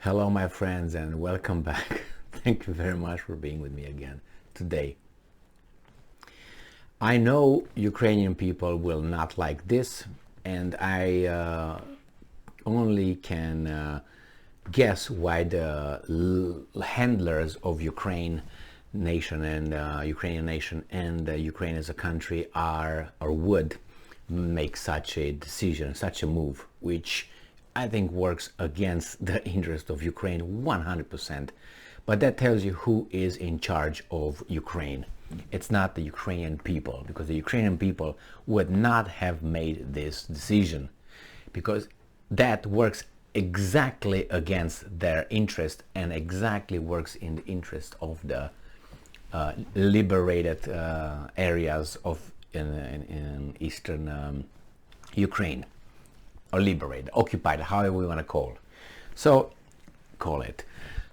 Hello, my friends, and welcome back. Thank you very much for being with me again today. I know Ukrainian people will not like this, and I only can guess why the handlers of Ukrainian nation and Ukraine as a country are or would make such a decision, such a move, which I think works against the interest of Ukraine 100%. But that tells you who is in charge of Ukraine. It's not the Ukrainian people, because the Ukrainian people would not have made this decision, because that works exactly against their interest and exactly works in the interest of the liberated areas of in eastern Ukraine, or liberated, occupied, however we want to call it.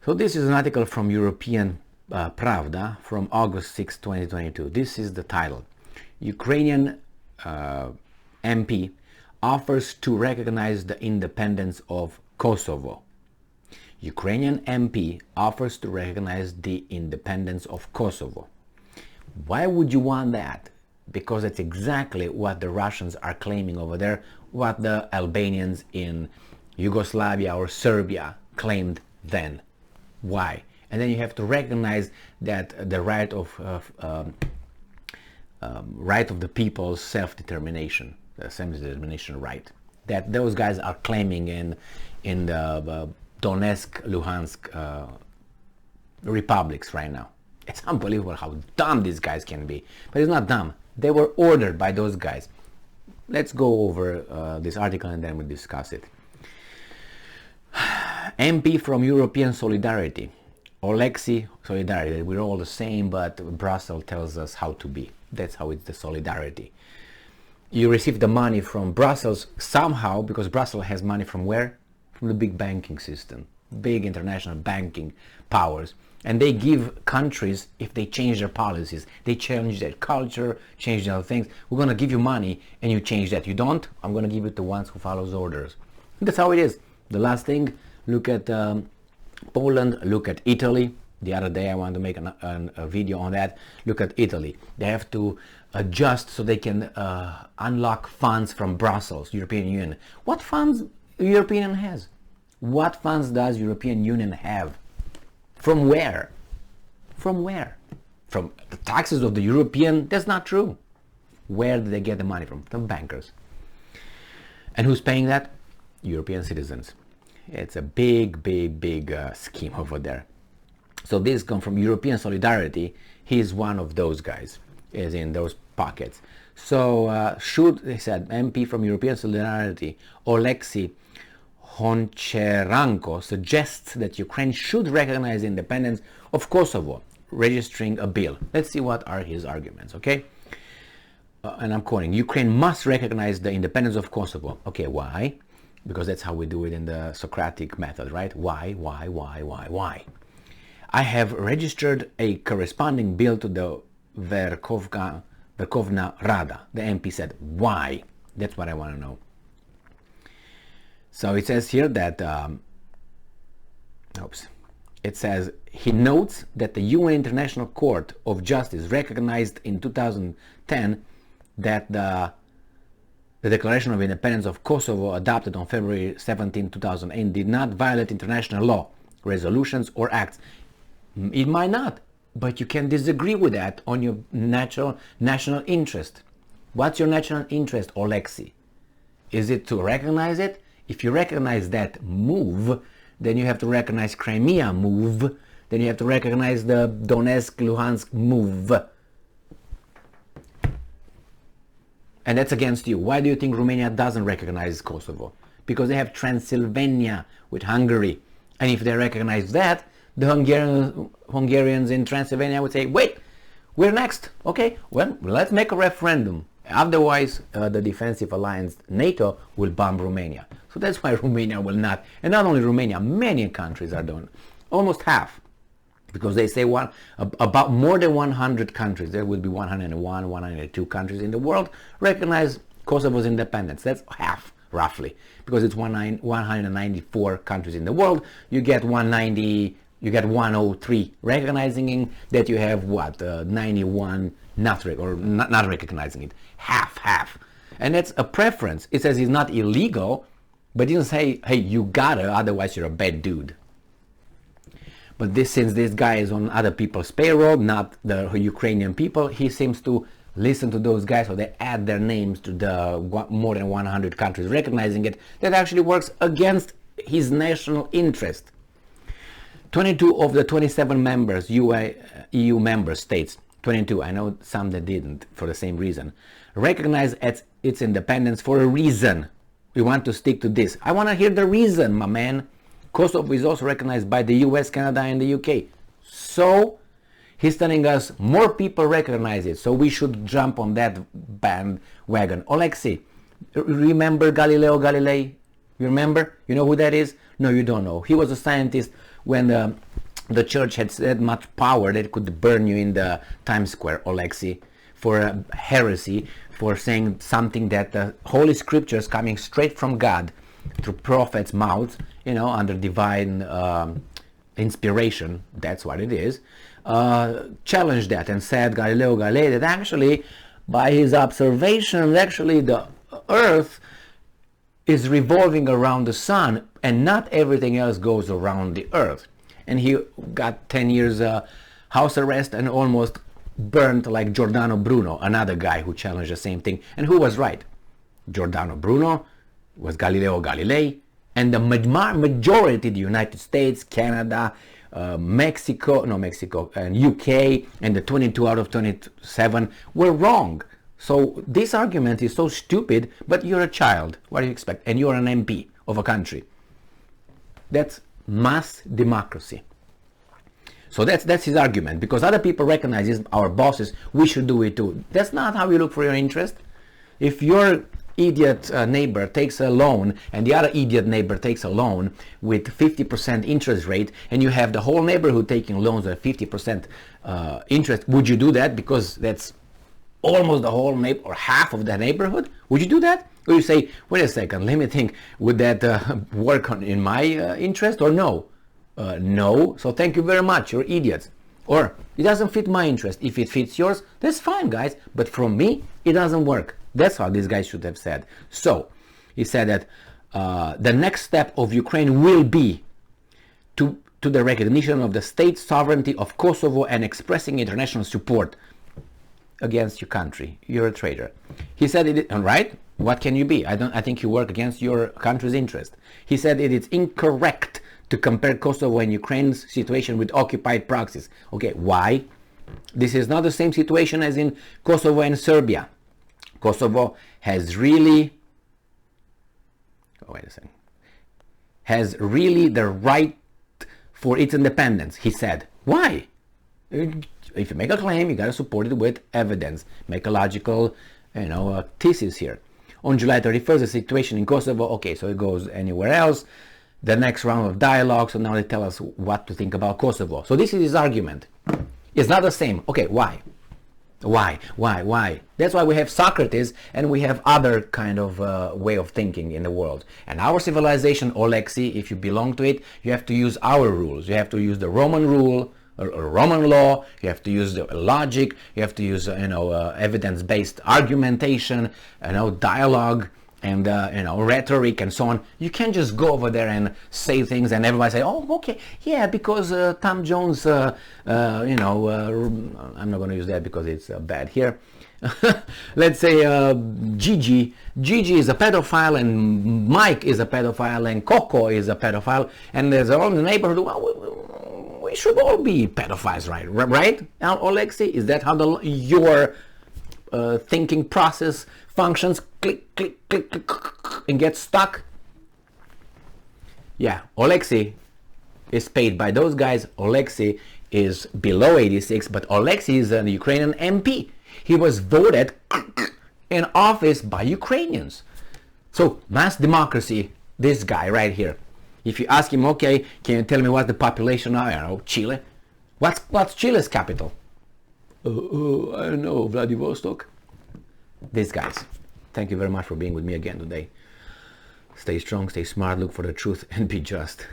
So this is an article from European Pravda from August 6, 2022. This is the title: Ukrainian MP offers to recognize the independence of Kosovo. Ukrainian MP offers to recognize the independence of Kosovo. Why would you want that? Because it's exactly what the Russians are claiming over there, what the Albanians in Yugoslavia or Serbia claimed then. Why? And then you have to recognize that the right of the people's self-determination, the self-determination right, that those guys are claiming in the Donetsk, Luhansk republics right now. It's unbelievable how dumb these guys can be. But it's not dumb. They were ordered by those guys. Let's go over this article and then we'll discuss it. MP from European Solidarity, Oleksiy Solidarity. We're all the same, but Brussels tells us how to be. That's how it's the solidarity. You receive the money from Brussels somehow, because Brussels has money from where? From the big banking system, big international banking powers. And they give countries, if they change their policies, they change their culture, change their things. We're going to give you money and you change that. You don't? I'm going to give it to ones who follows orders. That's how it is. The last thing, look at Poland, look at Italy. The other day I wanted to make a video on that. Look at Italy. They have to adjust so they can unlock funds from Brussels, European Union. What funds European Union has? What funds does European Union have? From where? From where? From the taxes of the European? That's not true. Where do they get the money from? From bankers. And who's paying that? European citizens. It's a big scheme over there. So this comes from European Solidarity. He's one of those guys, is in those pockets. So should, they said, MP from European Solidarity, Oleksiy Honcharenko, suggests that Ukraine should recognize the independence of Kosovo, registering a bill. Let's see what are his arguments, okay? And I'm quoting: Ukraine must recognize the independence of Kosovo. Okay, why? Because that's how we do it in the Socratic method, right? Why? I have registered a corresponding bill to the Verkhovna Rada. The MP said, why? That's what I want to know. So it says here that, it says, he notes that the UN International Court of Justice recognized in 2010 that the Declaration of Independence of Kosovo, adopted on February 17, 2008, did not violate international law, resolutions, or acts. It might not, but you can disagree with that on your national interest. What's your national interest, Oleksiy? Is it to recognize it? If you recognize that move, then you have to recognize Crimea move, then you have to recognize the Donetsk, Luhansk move. And that's against you. Why do you think Romania doesn't recognize Kosovo? Because they have Transylvania with Hungary. And if they recognize that, the Hungarians in Transylvania would say, wait, we're next. Okay, well, let's make a referendum. Otherwise, the defensive alliance NATO will bomb Romania. So that's why Romania will not. And not only Romania, many countries are doing, almost half. Because they say about more than 100 countries, there will be 101, 102 countries in the world, recognize Kosovo's independence. That's half roughly, because it's 194 countries in the world. You get 190, you get 103 recognizing that you have what 91 not recognizing it, half, and that's a preference. It says it's not illegal, but it doesn't say, hey, you gotta, otherwise you're a bad dude. But since this guy is on other people's payroll, not the Ukrainian people, he seems to listen to those guys, so they add their names to the more than 100 countries recognizing it. That actually works against his national interest. 22 of the 27 members, EU member states, 22, I know some that didn't for the same reason, recognize its independence for a reason. We want to stick to this. I want to hear the reason, my man. Kosovo is also recognized by the US, Canada, and the UK. So he's telling us more people recognize it, so we should jump on that bandwagon. Alexei, remember Galileo Galilei? You remember? You know who that is? No, you don't know. He was a scientist when the church had that much power that it could burn you in the Times Square, Alexei, for heresy, for saying something that the Holy Scriptures coming straight from God through prophets' mouths, you know, under divine inspiration, that's what it is, challenged that and said, Galileo Galilei, that actually by his observations, actually the earth is revolving around the sun and not everything else goes around the earth. And he got 10 years house arrest and almost burnt like Giordano Bruno, another guy who challenged the same thing. And who was right? Giordano Bruno was Galileo Galilei, and the majority, the United States, Canada, Mexico, and UK, and the 22 out of 27 were wrong. So this argument is so stupid, but you're a child. What do you expect? And you're an MP of a country. That's mass democracy. So that's his argument, because other people recognize this, our bosses, we should do it too. That's not how you look for your interest. If your idiot neighbor takes a loan and the other idiot neighbor takes a loan with 50% interest rate, and you have the whole neighborhood taking loans at 50% interest, would you do that because that's almost the whole neighbor or half of the neighborhood? Would you do that? Or you say, wait a second, let me think, would that work in my interest or no? No, so thank you very much, you're idiots. Or it doesn't fit my interest. If it fits yours, that's fine, guys, but from me it doesn't work. That's how this guy should have said. So he said that the next step of Ukraine will be to the recognition of the state sovereignty of Kosovo and expressing international support against your country. You're a traitor. He said it, right? What can you be? I think you work against your country's interest. He said it is incorrect to compare Kosovo and Ukraine's situation with occupied proxies. Okay, why? This is not the same situation as in Kosovo and Serbia. Kosovo has really, has really the right for its independence, he said. Why? If you make a claim, you got to support it with evidence. Make a logical, thesis here. On July 31st, the situation in Kosovo, okay, so it goes anywhere else. The next round of dialogue, so now they tell us what to think about Kosovo. So this is his argument. It's not the same. Okay, why? Why? That's why we have Socrates and we have other kind of way of thinking in the world. And our civilization, Alexei, if you belong to it, you have to use our rules. You have to use the Roman rule, or Roman law. You have to use the logic. You have to use, evidence-based argumentation, dialogue, and rhetoric and so on. You can't just go over there and say things and everybody say, oh, okay, yeah, because Tom Jones, I'm not going to use that because it's bad here. Let's say Gigi is a pedophile and Mike is a pedophile and Coco is a pedophile, and there's all in the neighborhood, well, we should all be pedophiles, right? Alexei, is that how your thinking process functions? Click, click, click, click, and get stuck? Yeah, Alexei is paid by those guys. Alexei is below 86, but Alexei is a Ukrainian MP. He was voted in office by Ukrainians. So mass democracy, this guy right here. If you ask him, okay, can you tell me what's the population of, I don't know, Chile? What's Chile's capital? I don't know, Vladivostok. These guys. Thank you very much for being with me again today. Stay strong, stay smart, look for the truth, and be just.